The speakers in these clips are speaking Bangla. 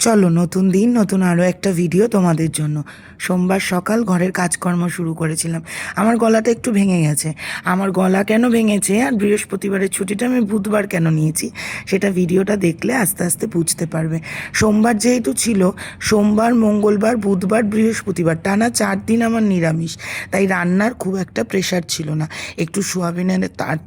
চলো নতুন দিন নতুন আরও একটা ভিডিও তোমাদের জন্য। সোমবার সকাল ঘরের কাজকর্ম শুরু করেছিলাম। আমার গলাটা একটু ভেঙে গেছে। আমার গলা কেন ভেঙেছে আর বৃহস্পতিবারের ছুটিটা আমি বুধবার কেন নিয়েছি সেটা ভিডিওটা দেখলে আস্তে আস্তে বুঝতে পারবে। সোমবার যেহেতু ছিল, সোমবার মঙ্গলবার বুধবার বৃহস্পতিবার টানা 4 দিন আমার নিরামিষ, তাই রান্নার খুব একটা প্রেশার ছিল না। একটু সোয়াবিনের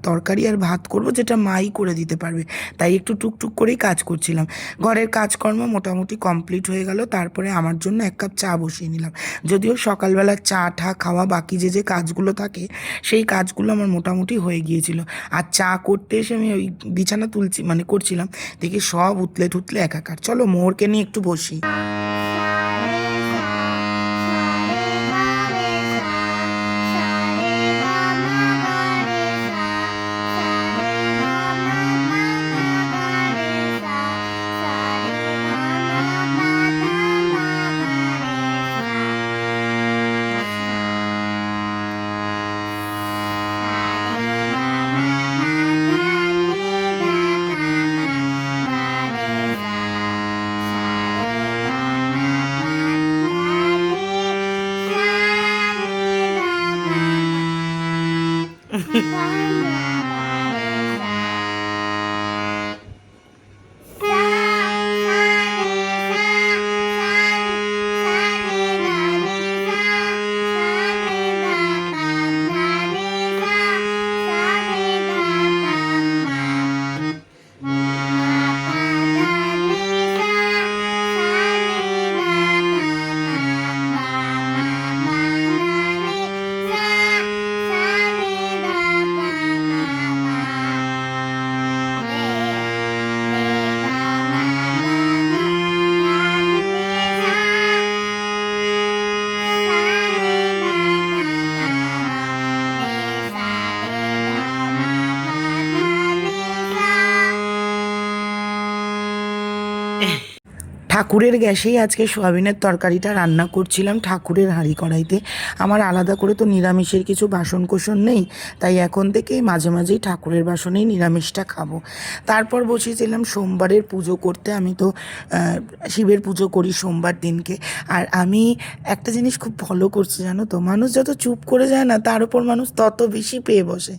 তরকারি আর ভাত করব, যেটা মাই করে দিতে পারবে, তাই একটু টুকটুক করেই কাজ করছিলাম। ঘরের কাজকর্ম মোটামুটি কমপ্লিট হয়ে গেল, তারপরে আমার জন্য 1 কাপ চা বসিয়ে নিলাম। যদিও সকালবেলা চা ঠা খাওয়া বাকি যে যে কাজগুলো থাকে সেই কাজগুলো আমার মোটামুটি হয়ে গিয়েছিল। আর চা করতে এসে আমি ওই বিছানা তুলছি মানে করছিলাম, দেখি সব উতলে ঠুতলে একাকার। চলো মোহরকে নিয়ে একটু বসি। ঠাকুরের গ্যাসেই আজকে সোয়াবিনের তরকারিটা রান্না করছিলাম, ঠাকুরের হাঁড়ি কড়াইতে। আমার আলাদা করে তো নিরামিষের কিছু বাসন কোসন নেই, তাই এখন থেকেই মাঝে মাঝেই ঠাকুরের বাসনেই নিরামিষটা খাবো। তারপর বসেছিলাম সোমবারের পুজো করতে। আমি তো শিবের পুজো করি সোমবার দিনকে। আর আমি একটা জিনিস খুব ফলো করছি, জানো তো, মানুষ যত চুপ করে যায় না, তার উপর মানুষ তত বেশি পেয়ে বসে।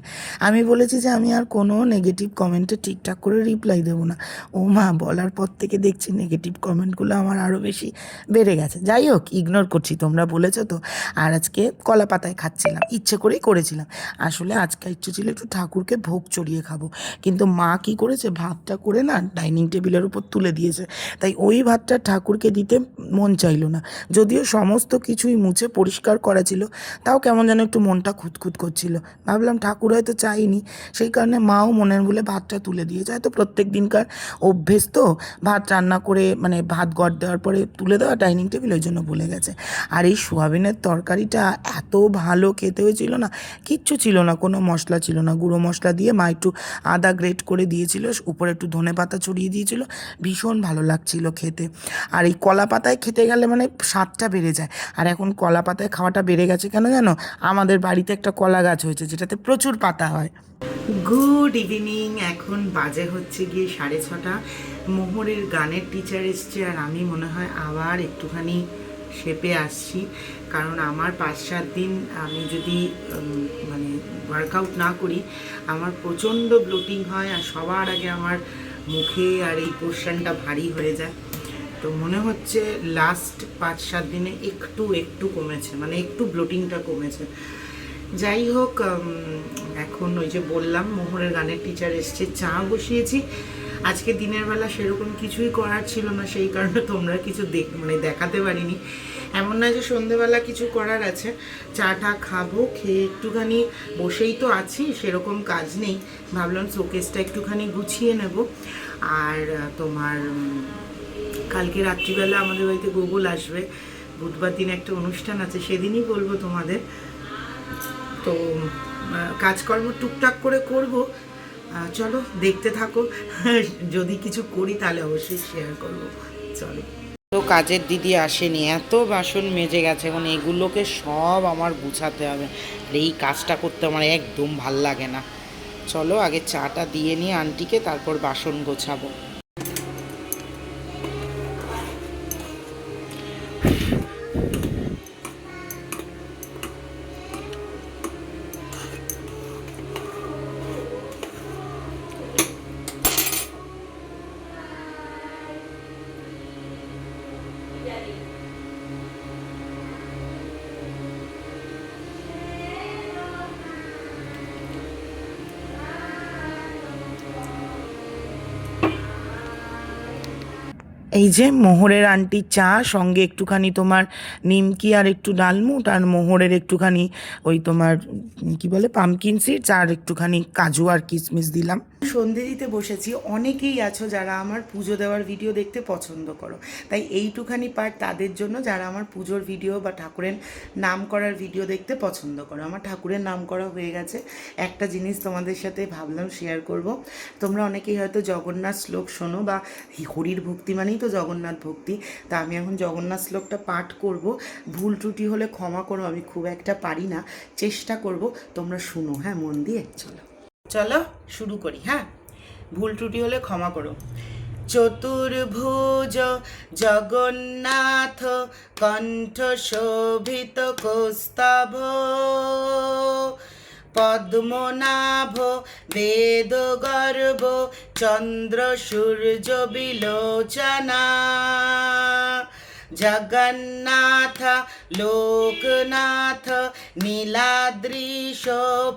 আমি বলেছি যে আমি আর কোনো নেগেটিভ কমেন্টে ঠিকঠাক করে রিপ্লাই দেবো না। ও মা, বলার পর থেকে দেখছি নেগেটিভ কমেন্টগুলো আমার আরও বেশি বেড়ে গেছে। যাই হোক, ইগনোর করছি, তোমরা বলেছো তো। আর আজকে কলা পাতায় খাচ্ছিলাম, ইচ্ছে করেই করেছিলাম। আসলে আজকে ইচ্ছে ছিল একটু ঠাকুরকে ভোগ চড়িয়ে খাবো, কিন্তু মা কি করেছে, ভাতটা করে না ডাইনিং টেবিলের উপর তুলে দিয়েছে। তাই ওই ভাতটা ঠাকুরকে দিতে মন চাইলো না। যদিও সমস্ত কিছুই মুছে পরিষ্কার করা ছিল, তাও কেমন যেন একটু মনটা খুঁতখুত করছিল। ভাবলাম ঠাকুর হয়তো চাইনি, সেই কারণে মাও মনের বলে ভাতটা তুলে দিয়েছে। হয়তো প্রত্যেক দিনকার অভ্যেস তো, ভাত রান্না করে মানে ভাত গড় দেওয়ার পরে তুলে দেওয়া ডাইনিং টেবিল, ওই জন্য বলে গেছে। আর এই সোয়াবিনের তরকারিটা এত ভালো খেতে হয়েছিল না, কিচ্ছু ছিল না, কোনো মশলা ছিল না। গুঁড়ো মশলা দিয়ে মা একটু আদা গ্রেট করে দিয়েছিল, উপরে একটু ধনে পাতা ছড়িয়ে দিয়েছিল, ভীষণ ভালো লাগছিল খেতে। আর এই কলা পাতায় খেতে গেলে মানে স্বাদটা বেড়ে যায়। আর এখন কলা পাতায় খাওয়াটা বেড়ে গেছে কেন জানো? আমাদের বাড়িতে একটা কলা গাছ হয়েছে যেটাতে প্রচুর পাতা হয়। গুড ইভিনিং, এখন বাজে হচ্ছে গিয়ে 6:30। মোহরের গানের টিচার এসছে, আর আমি মনে হয় আবার একটুখানি শেপে আসছি। কারণ আমার 5-7 দিন আমি যদি মানে ওয়ার্কআউট না করি, আমার প্রচণ্ড ব্লোটিং হয়, আর সবার আগে আমার মুখে আর এই পোর্শনটা ভারী হয়ে যায়। তো মনে হচ্ছে লাস্ট 5-7 দিনে একটু একটু কমেছে, মানে একটু ব্লোটিংটা কমেছে। যাই হোক, এখন ওই যে বললাম মোহরের গানের টিচার এসছে, চা বসিয়েছি। আজকে দিনের বেলা সেরকম কিছুই করার ছিল না, সেই কারণে তোমরা কিছু দেখাতে পারিনি। এমন না যে সন্ধেবেলা কিছু করার আছে। চাটা খাবো, খেয়ে একটুখানি বসেই তো আছি, সেরকম কাজ নেই। ভাবলাম শোকেসটা একটুখানি গুছিয়ে নেব। আর তোমার কালকে রাত্রিবেলা আমাদের বাড়িতে গোকুল আসবে, বুধবার দিন একটা অনুষ্ঠান আছে, সেদিনই বলবো তোমাদের। তো কাজকর্ম টুকটাক করে করব, চলো দেখতে থাকো। যদি কিছু করি তাহলে অবশ্যই শেয়ার করব। চলো। তো কাজের দিদি আসেনি, এত বাসন মেজে গেছে, এখন এগুলোকে সব আমার গুছাতে হবে। আর এই কাজটা করতে আমার একদম ভাল লাগে না। চলো আগে চাটা দিয়ে নিই আন্টিকে, তারপর বাসন গোছাবো। এই যে মোহরের আন্টির চা, সঙ্গে একটুখানি তোমার নিমকি আর একটু ডালমুট, আর মোহরের একটুখানি ওই তোমার কি বলে পামকিন সিডস, আর একটুখানি কাজু আর কিশমিশ দিলাম। সন্ধে দিতে বসেছি। অনেকেই আছো যারা আমার পুজো দেওয়ার ভিডিও দেখতে পছন্দ করো, তাই এইটুখানি পার্ট তাদের জন্য যারা আমার পুজোর ভিডিও বা ঠাকুরের নাম করার ভিডিও দেখতে পছন্দ করো। আমার ঠাকুরের নাম করা হয়ে গেছে। একটা জিনিস তোমাদের সাথে ভাবলাম শেয়ার করব। তোমরা অনেকেই হয়তো জগন্নাথ শ্লোক শোনো, বা হরির ভক্তি মানেই তো জগন্নাথ ভক্তি। তা আমি এখন জগন্নাথ শ্লোকটা পাঠ করব। ভুল ত্রুটি হলে ক্ষমা করো, আমি খুব একটা পারি না, চেষ্টা করব। তোমরা শুনো, হ্যাঁ, মন দিয়ে। চলো চলো শুরু করি। হ্যাঁ, ভুল ত্রুটি হলে ক্ষমা করো। চতুর্ভুজ জগন্নাথ কণ্ঠ শোভিত কৌস্তভ, পদ্মনাভ বেদ গর্ভ চন্দ্র সূর্য বিলোচনা, জগন্নাথ লোকনাথ নীলাদ্রিশ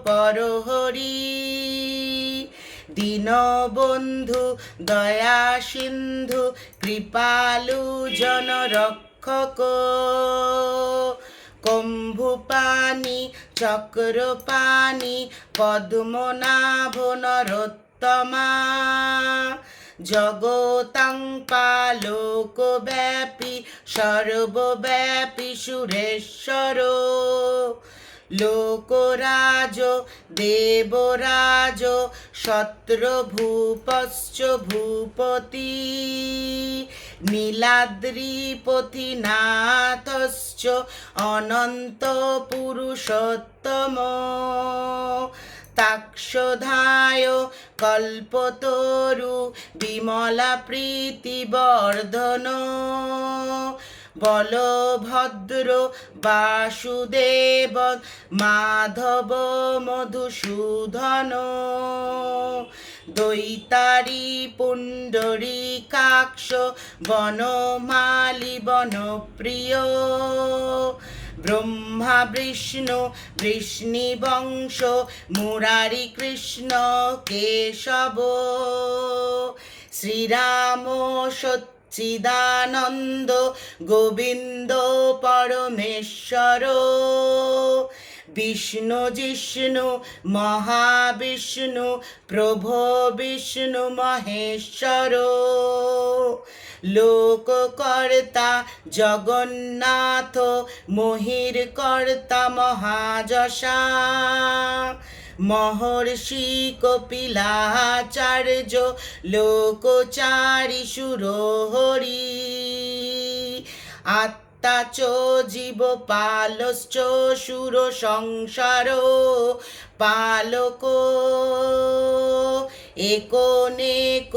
পরহরি, দীনবন্ধু দয়া সিন্ধু কৃপালু জন রক্ষক, কম্ভুপানি চক্রপানি পদ্মনাভ নরোত্তমা, জগতাং পালোকব্যাপী সর্বব্যাপী সুরেশ্বর, লোকরাজ দেবরাজ শত্রভূপশ্চ ভূপতি, নীলাদ্রিপতি নাথশ্চ অনন্ত পুরুষোত্তম, তাক্ষধায় কল্পতরু বিমলা প্রীতিবর্ধন, বলভদ্র বাসুদেব মাধব মধুসূদন, দৈতারি পুণ্ডরীকাক্ষ বনমালী বনপ্রিয়, ব্রহ্মা বিষ্ণু বৃষ্ণিবংশ মুরারি কৃষ্ণ কেশব, শ্রীরাম সচ্চিদানন্দ গোবিন্দ পরমেশ্বর, বিষ্ণু জিষ্ণু মহাবিষ্ণু প্রভো বিষ্ণু মহেশ্বর, লোককর্তা জগন্নাথ মহির কর্তা মহাযশা, মহর্ষি কপিলাচার্য লোকচারী সুরহরি, আত্মাচ জীব পালশ্চ সুর সংসার পালক, একনেক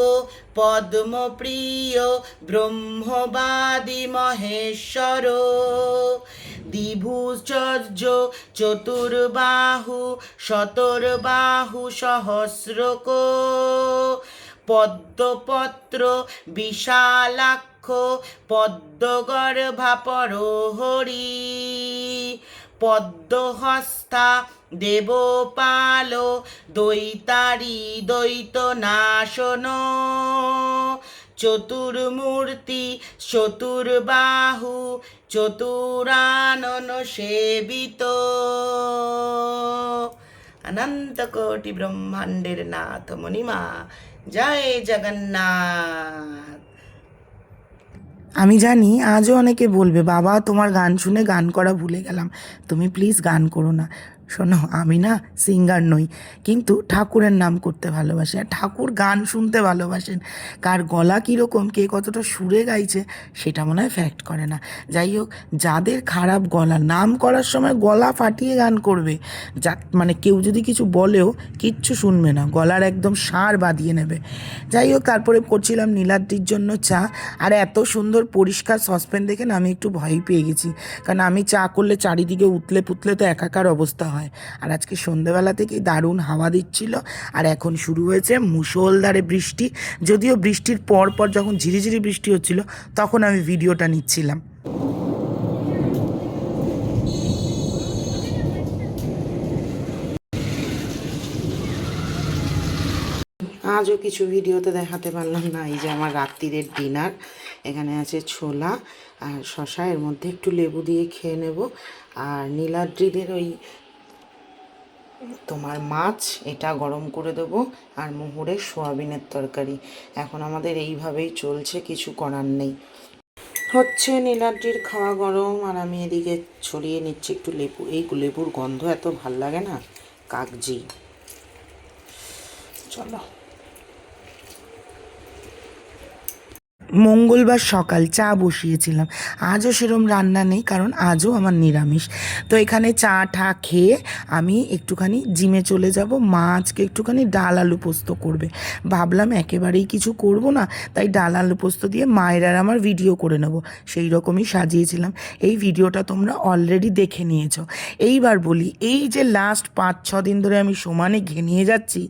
পদ্মপ্রিয় ব্রহ্মবাদী মহেশ্বর, দ্বিভুজর্য চতুর্বাহু শতর্বাহু সহস্রক, পদ্মপত্র বিশালাক্ষ পদ্মগর্ভা পরহরি, পদ্মহস্তা দেবপাল দৈতারি দৈত নাশন, চতুর্মূর্তি চতুর্বাহু চতুরানন সেবিত, অনন্ত কোটি ব্রহ্মাণ্ডের নাথ মণিমা, জয় জগন্নাথ। আমি জানি আজও অনেকে বলবে, বাবা তোমার গান শুনে গান করা ভুলে গেলাম। তুমি প্লিজ গান করো না। শোনো, আমি না সিঙ্গার নই, কিন্তু ঠাকুরের নাম করতে ভালোবাসি, আর ঠাকুর গান শুনতে ভালোবাসেন। কার গলা কীরকম, কে কতটা সুরে গাইছে, সেটা মনে হয় ফ্যাক্ট করে না। যাই হোক, যাদের খারাপ গলা, নাম করার সময় গলা ফাটিয়ে গান করবে, যা মানে কেউ যদি কিছু বলেও কিচ্ছু শুনবে না, গলার একদম সার বাঁধিয়ে নেবে। যাই হোক, তারপরে করছিলাম নীলাদ্রির জন্য চা, আর এত সুন্দর পরিষ্কার সসপ্যান দেখে না আমি একটু ভয় পেয়ে গেছি, কারণ আমি চা করলে চারিদিকে উতলে পুতলে তো একাকার অবস্থা হয়। আর আজকে সন্ধ্যেবেলা থেকেই দারুণ হাওয়া দিচ্ছিল, আর এখন শুরু হয়েছে মুষলধারে বৃষ্টি। যদিও বৃষ্টির পর পর যখন ঝিরিঝিরি বৃষ্টি হচ্ছিল তখন আমি ভিডিওটা নিচ্ছিলাম। আজও কিছু ভিডিওতে দেখাতে পারলাম না। এই যে আমার রাত্রিরের ডিনার, এখানে আছে ছোলা আর শশা, এর মধ্যে একটু লেবু দিয়ে খেয়ে নেব। আর নীলাদ্রিদের ওই তোমার মাছ, এটা গরম করে দেবো, আর মুহুরের সোয়াবিনের তরকারি। এখন আমাদের এইভাবেই চলছে, কিছু করার নেই। হচ্ছে নীলাদ্রির খাওয়া গরম, আর আমি এদিকে ছড়িয়ে নিচ্ছি একটু লেবু। এই লেবুর গন্ধ এত ভাল লাগে না, কাগজি। চলো। মঙ্গলবার সকাল চা বসিয়েছিলাম, আজও সেরম রান্না নেই, কারণ আজও আমার নিরামিষ। তো এখানে চা টা খেয়ে আমি একটুখানি জিমে চলে যাব। মা আজকে একটুখানি ডাল আলু পোস্ত করবে, ভাবলাম একেবারেই কিছু করব না, তাই ডাল আলু পোস্ত দিয়ে মায়ের আর আমার ভিডিও করে নেব, সেই রকমই সাজিয়েছিলাম। এই ভিডিওটা তোমরা অলরেডি দেখে নিয়েছো। এইবার বলি, এই যে লাস্ট 5-6 দিন ধরে আমি সমানে ঘেনিয়ে যাচ্ছি,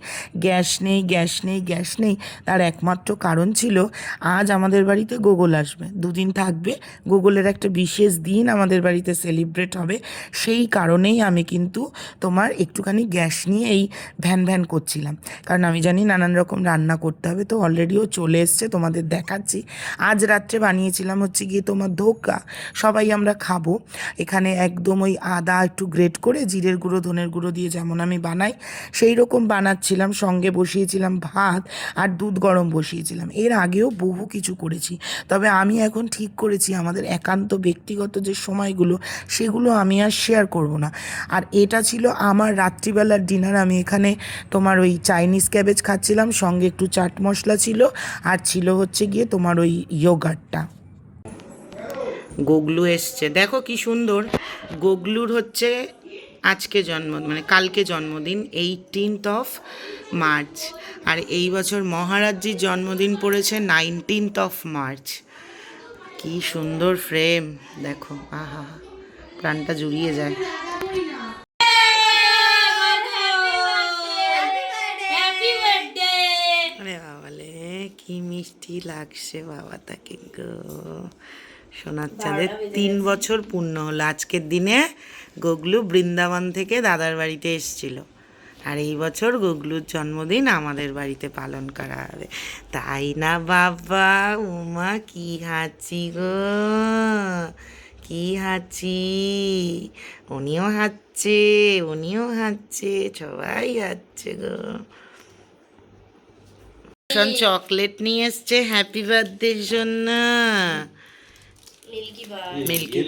গ্যাস নেই গ্যাস নেই গ্যাস নেই, তার একমাত্র কারণ ছিল আজ আমাদের বাড়িতে গোগল আসবে, 2 দিন থাকবে। গোগলের একটা বিশেষ দিন আমাদের বাড়িতে সেলিব্রেট হবে, সেই কারণেই আমি কিন্তু তোমার একটুখানি গ্যাস নিয়ে এই ভ্যান ভ্যান করছিলাম, কারণ আমি জানি নানান রকম রান্না করতে হবে। তো অলরেডিও চলে এসছে, তোমাদের দেখাচ্ছি। আজ রাত্রে বানিয়েছিলাম হচ্ছে গিয়ে তোমার ধোকা, সবাই আমরা খাবো। এখানে একদম ওই আদা একটু গ্রেট করে জিরের গুঁড়ো ধনের গুঁড়ো দিয়ে যেমন আমি বানাই সেই রকম বানাচ্ছিলাম। সঙ্গে বসিয়েছিলাম ভাত, আর দুধ গরম বসিয়েছিলাম। এর আগেও বহু কিছু করেছি, তবে আমি এখন ঠিক করেছি আমাদের একান্ত ব্যক্তিগত যে সময়গুলো, সেগুলো আমি আর শেয়ার করব না। আর এটা ছিল আমার রাত্রিবেলার ডিনার। আমি এখানে তোমার ওই চাইনিজ ক্যাবেজ খাচ্ছিলাম, সঙ্গে একটু চাট মশলা ছিল, আর ছিল হচ্ছে গিয়ে তোমার ওই ইয়োগার্টটা। গোগলু এসছে, দেখো কি সুন্দর। গোগলুর হচ্ছে আজকে মানে কালকে জন্মদিন, 18th মার্চ। আর এই বছর মহারাজজির জন্মদিন পড়েছে 19th মার্চ। কি সুন্দর ফ্রেম দেখো, আহা, প্রাণটা জুড়িয়ে যায়। আরে বাবালে, কি মিষ্টি লাগছে বাবা তাকে গো। সোনার চাঁদের 3 বছর পূর্ণ হলো আজকের দিনে। গোগলু বৃন্দাবন থেকে দাদার বাড়িতে এসেছিল, আর এই বছর গোগলুর জন্মদিন আমাদের বাড়িতে পালন করা হবে, তাই না বাবা? উমা কি হাঁচি গো, কি হাঁচি। উনিও হাঁচছে, উনিও হাঁচছে, সবাই হাঁচছে গো। চকলেট নিয়ে এসছে হ্যাপি বার্থডের জন্য। মিল্কি